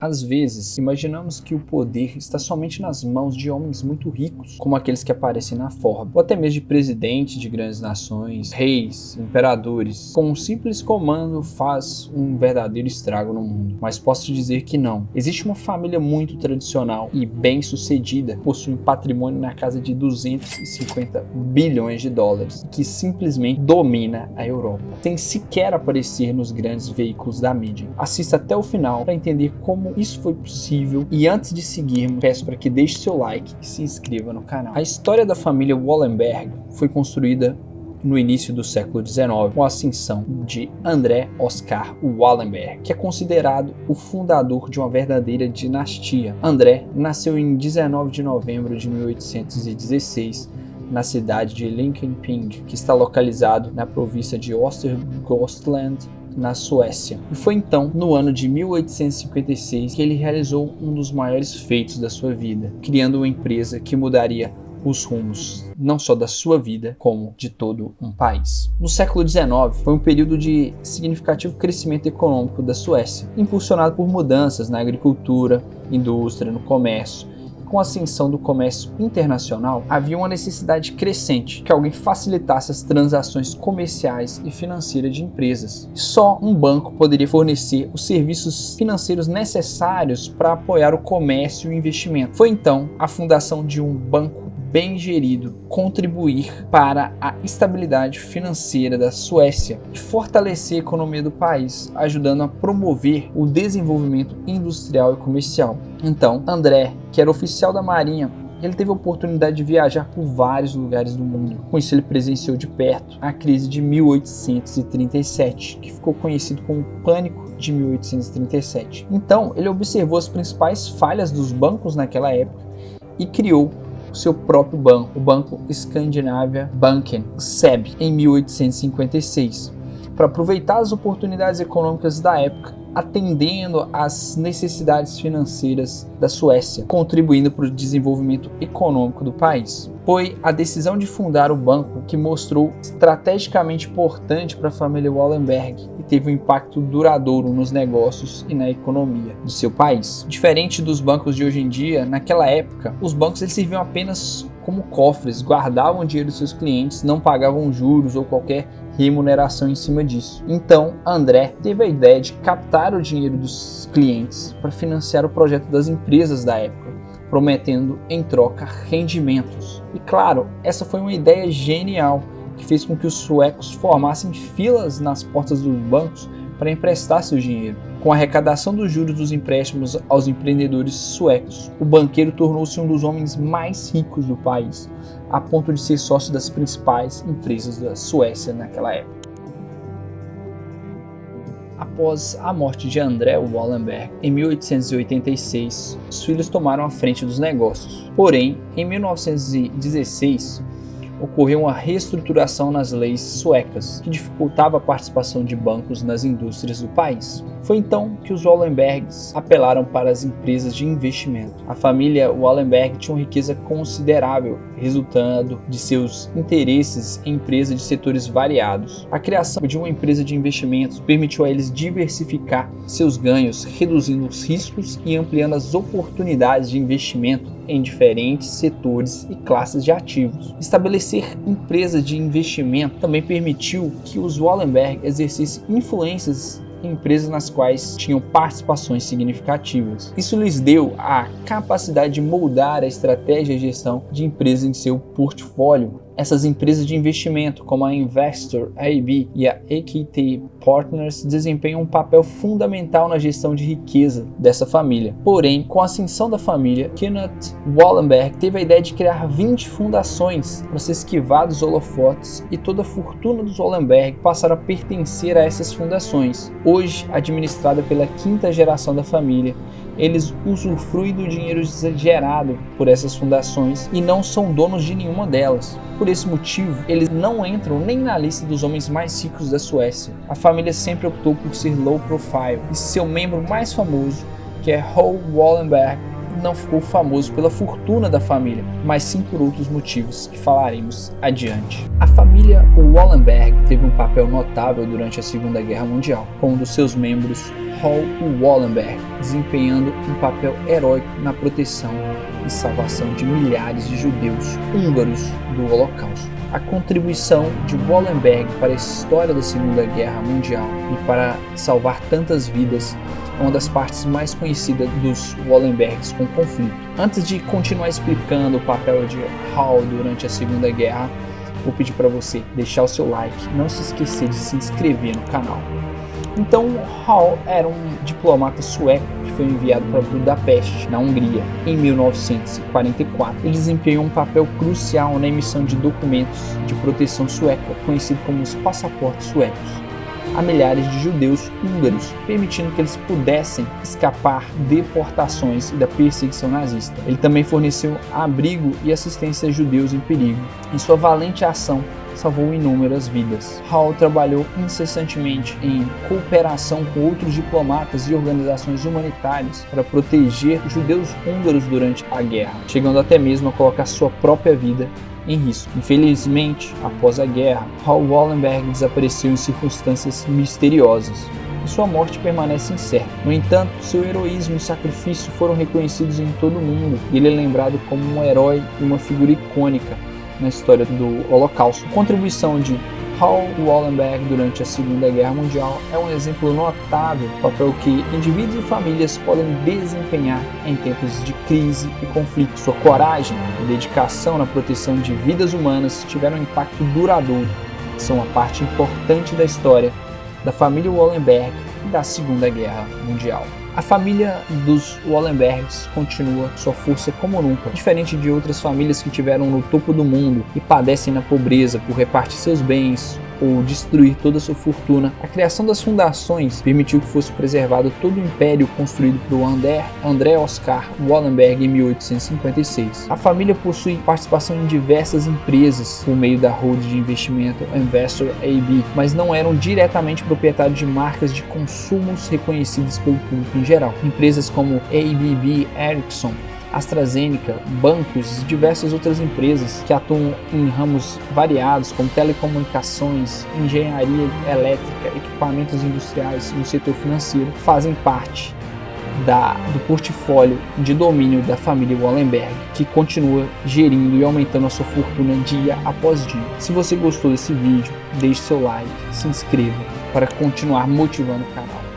Às vezes, imaginamos que o poder está somente nas mãos de homens muito ricos, como aqueles que aparecem na Forbes, ou até mesmo de presidentes de grandes nações, reis, imperadores. Com um simples comando faz um verdadeiro estrago no mundo. Mas posso dizer que não. Existe uma família muito tradicional e bem-sucedida, que possui um patrimônio na casa de 250 bilhões de dólares, que simplesmente domina a Europa, sem sequer aparecer nos grandes veículos da mídia. Assista até o final para entender como isso foi possível, e antes de seguirmos, peço para que deixe seu like e se inscreva no canal. A história da família Wallenberg foi construída no início do século XIX, com a ascensão de André Oscar Wallenberg, que é considerado o fundador de uma verdadeira dinastia. André nasceu em 19 de novembro de 1816, na cidade de Linköping, que está localizado na província de Östergötland, na Suécia. E foi então, no ano de 1856, que ele realizou um dos maiores feitos da sua vida, criando uma empresa que mudaria os rumos, não só da sua vida, como de todo um país. No século XIX, foi um período de significativo crescimento econômico da Suécia, impulsionado por mudanças na agricultura, indústria, no comércio. Com a ascensão do comércio internacional, havia uma necessidade crescente que alguém facilitasse as transações comerciais e financeiras de empresas. Só um banco poderia fornecer os serviços financeiros necessários para apoiar o comércio e o investimento. Foi então a fundação de um banco bem gerido contribuir para a estabilidade financeira da Suécia e fortalecer a economia do país, ajudando a promover o desenvolvimento industrial e comercial. Então, André, que era oficial da Marinha, ele teve a oportunidade de viajar por vários lugares do mundo. Com isso, ele presenciou de perto a crise de 1837, que ficou conhecido como Pânico de 1837. Então, ele observou as principais falhas dos bancos naquela época e criou o seu próprio banco, o Banco Scandinavian Banken, SEB, em 1856, para aproveitar as oportunidades econômicas da época, atendendo às necessidades financeiras da Suécia, contribuindo para o desenvolvimento econômico do país. Foi a decisão de fundar o banco que mostrou estrategicamente importante para a família Wallenberg e teve um impacto duradouro nos negócios e na economia do seu país. Diferente dos bancos de hoje em dia, naquela época, os bancos eles serviam apenas como cofres, guardavam o dinheiro dos seus clientes, não pagavam juros ou qualquer remuneração em cima disso. Então, André teve a ideia de captar o dinheiro dos clientes para financiar o projeto das empresas da época, prometendo em troca rendimentos. E claro, essa foi uma ideia genial que fez com que os suecos formassem filas nas portas dos bancos para emprestar seu dinheiro. Com a arrecadação dos juros dos empréstimos aos empreendedores suecos, o banqueiro tornou-se um dos homens mais ricos do país, a ponto de ser sócio das principais empresas da Suécia naquela época. Após a morte de André Wallenberg, em 1886, os filhos tomaram a frente dos negócios. Porém, em 1916, ocorreu uma reestruturação nas leis suecas, que dificultava a participação de bancos nas indústrias do país. Foi então que os Wallenbergs apelaram para as empresas de investimento. A família Wallenberg tinha uma riqueza considerável, resultando de seus interesses em empresas de setores variados. A criação de uma empresa de investimentos permitiu a eles diversificar seus ganhos, reduzindo os riscos e ampliando as oportunidades de investimento em diferentes setores e classes de ativos. Estabelecer empresas de investimento também permitiu que os Wallenberg exercessem influências em empresas nas quais tinham participações significativas. Isso lhes deu a capacidade de moldar a estratégia e gestão de empresas em seu portfólio. Essas empresas de investimento, como a Investor AB e a EQT Partners, desempenham um papel fundamental na gestão de riqueza dessa família. Porém, com a ascensão da família, Kenneth Wallenberg teve a ideia de criar 20 fundações para se esquivar dos holofotes, e toda a fortuna dos Wallenberg passaram a pertencer a essas fundações. Hoje, administrada pela quinta geração da família, eles usufruem do dinheiro gerado por essas fundações e não são donos de nenhuma delas. Por esse motivo, eles não entram nem na lista dos homens mais ricos da Suécia. A família sempre optou por ser low profile, e seu membro mais famoso, que é Ho Wallenberg, não ficou famoso pela fortuna da família, mas sim por outros motivos que falaremos adiante. A família Wallenberg teve um papel notável durante a Segunda Guerra Mundial, com um dos seus membros, Raoul Wallenberg, desempenhando um papel heróico na proteção e salvação de milhares de judeus húngaros do Holocausto. A contribuição de Wallenberg para a história da Segunda Guerra Mundial e para salvar tantas vidas é uma das partes mais conhecidas dos Wallenbergs com conflito. Antes de continuar explicando o papel de Raoul durante a Segunda Guerra, vou pedir para você deixar o seu like e não se esquecer de se inscrever no canal. Então, Raoul era um diplomata sueco que foi enviado para Budapeste, na Hungria, em 1944. Ele desempenhou um papel crucial na emissão de documentos de proteção sueca, conhecido como os passaportes suecos, a milhares de judeus húngaros, permitindo que eles pudessem escapar de deportações e da perseguição nazista. Ele também forneceu abrigo e assistência a judeus em perigo. Em sua valente ação, salvou inúmeras vidas. Raoul trabalhou incessantemente em cooperação com outros diplomatas e organizações humanitárias para proteger judeus húngaros durante a guerra, chegando até mesmo a colocar sua própria vida em risco. Infelizmente, após a guerra, Raoul Wallenberg desapareceu em circunstâncias misteriosas e sua morte permanece incerta. No entanto, seu heroísmo e sacrifício foram reconhecidos em todo o mundo e ele é lembrado como um herói e uma figura icônica na história do Holocausto. A contribuição de Raoul Wallenberg durante a Segunda Guerra Mundial é um exemplo notável do papel que indivíduos e famílias podem desempenhar em tempos de crise e conflito. Sua coragem e dedicação na proteção de vidas humanas tiveram um impacto duradouro e são uma parte importante da história da família Wallenberg e da Segunda Guerra Mundial. A família dos Wallenbergs continua sua força como nunca, diferente de outras famílias que tiveram no topo do mundo e padecem na pobreza por repartir seus bens ou destruir toda a sua fortuna. A criação das fundações permitiu que fosse preservado todo o império construído por André Oskar Wallenberg em 1856. A família possui participação em diversas empresas por meio da holding de investimento Investor AB, mas não eram diretamente proprietários de marcas de consumos reconhecidas pelo público em geral. Empresas como ABB Ericsson, AstraZeneca, bancos e diversas outras empresas que atuam em ramos variados como telecomunicações, engenharia elétrica, equipamentos industriais e no setor financeiro fazem parte do portfólio de domínio da família Wallenberg, que continua gerindo e aumentando a sua fortuna dia após dia. Se você gostou desse vídeo, deixe seu like, se inscreva para continuar motivando o canal.